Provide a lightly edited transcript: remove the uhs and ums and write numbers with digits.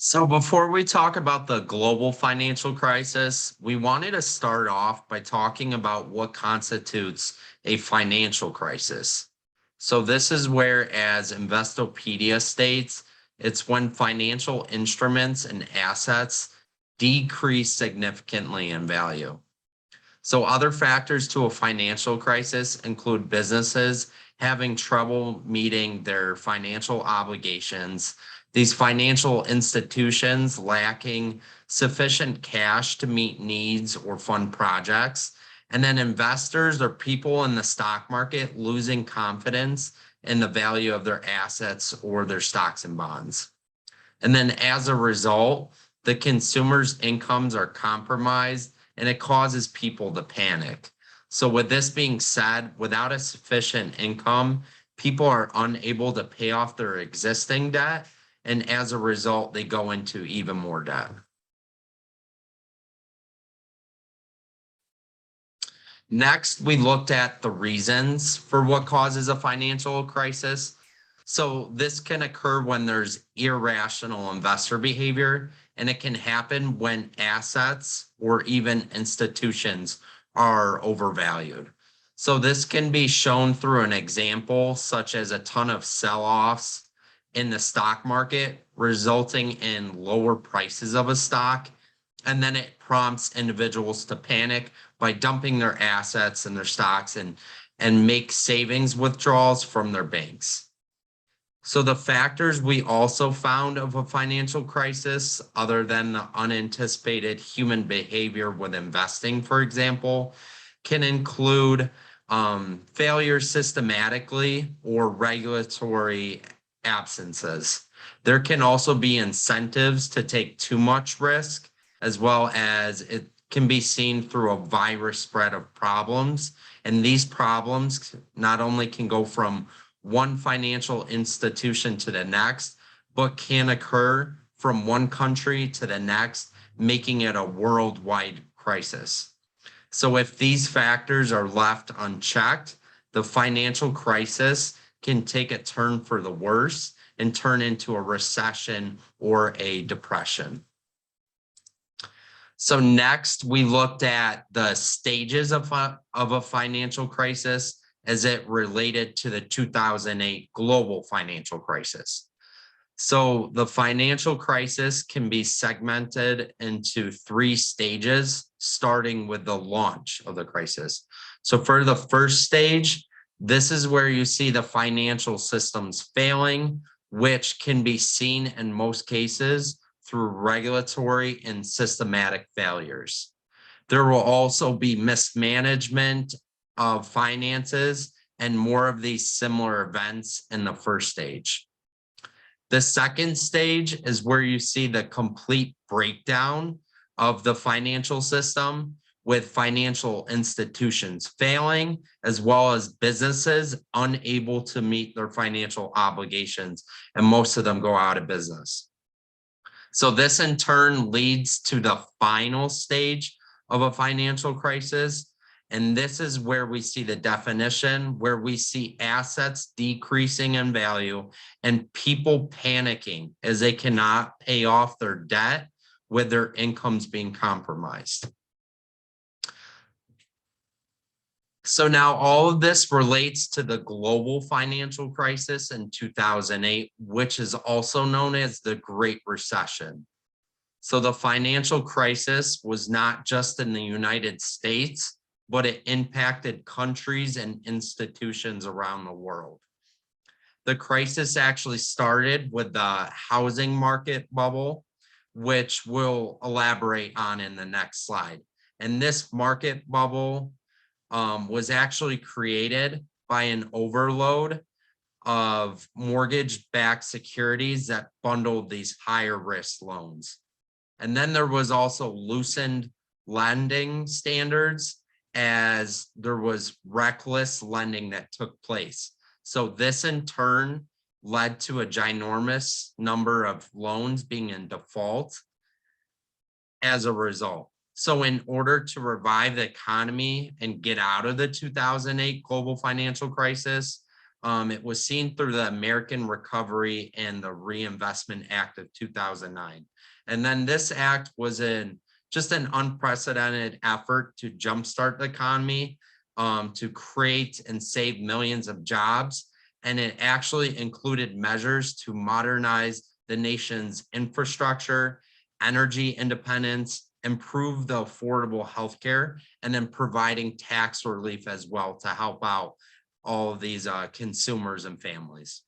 So before we talk about the global financial crisis, we wanted to start off by talking about what constitutes a financial crisis. So this is where, as Investopedia states, it's when financial instruments and assets decrease significantly in value. So other factors to a financial crisis include businesses having trouble meeting their financial obligations, these financial institutions lacking sufficient cash to meet needs or fund projects, and then investors or people in the stock market losing confidence in the value of their assets or their stocks and bonds. And then as a result, the consumer's incomes are compromised and it causes people to panic. So, with this being said, without a sufficient income, people are unable to pay off their existing debt. And as a result, they go into even more debt. Next, we looked at the reasons for what causes a financial crisis. So, this can occur when there's irrational investor behavior, and it can happen when assets or even institutions are overvalued. So, this can be shown through an example, such as a ton of sell offs in the stock market, resulting in lower prices of a stock. And then it prompts individuals to panic by dumping their assets and their stocks and make savings withdrawals from their banks. So the factors we also found of a financial crisis, other than the unanticipated human behavior with investing, for example, can include failure systematically or regulatory absences. There can also be incentives to take too much risk, as well as it can be seen through a virus spread of problems. And these problems not only can go from one financial institution to the next, but can occur from one country to the next, making it a worldwide crisis. So if these factors are left unchecked, the financial crisis can take a turn for the worse and turn into a recession or a depression. So next, we looked at the stages of a financial crisis as it related to the 2008 global financial crisis. So the financial crisis can be segmented into three stages, starting with the launch of the crisis. So for the first stage, this is where you see the financial systems failing, which can be seen in most cases through regulatory and systematic failures. There will also be mismanagement of finances and more of these similar events in the first stage. The second stage is where you see the complete breakdown of the financial system, with financial institutions failing, as well as businesses unable to meet their financial obligations, and most of them go out of business. So this in turn leads to the final stage of a financial crisis. And this is where we see the definition, where we see assets decreasing in value and people panicking as they cannot pay off their debt with their incomes being compromised. So now all of this relates to the global financial crisis in 2008, which is also known as the Great Recession. So the financial crisis was not just in the United States, but it impacted countries and institutions around the world. The crisis actually started with the housing market bubble, which we'll elaborate on in the next slide. And this market bubble was actually created by an overload of mortgage-backed securities that bundled these higher risk loans. And then there was also loosened lending standards as there was reckless lending that took place. So this in turn led to a ginormous number of loans being in default as a result. So in order to revive the economy and get out of the 2008 global financial crisis, It was seen through the American Recovery and the Reinvestment Act of 2009. And then this act was just an unprecedented effort to jumpstart the economy, to create and save millions of jobs. And it actually included measures to modernize the nation's infrastructure, energy independence, improve the affordable healthcare, and then providing tax relief as well to help out all of these consumers and families.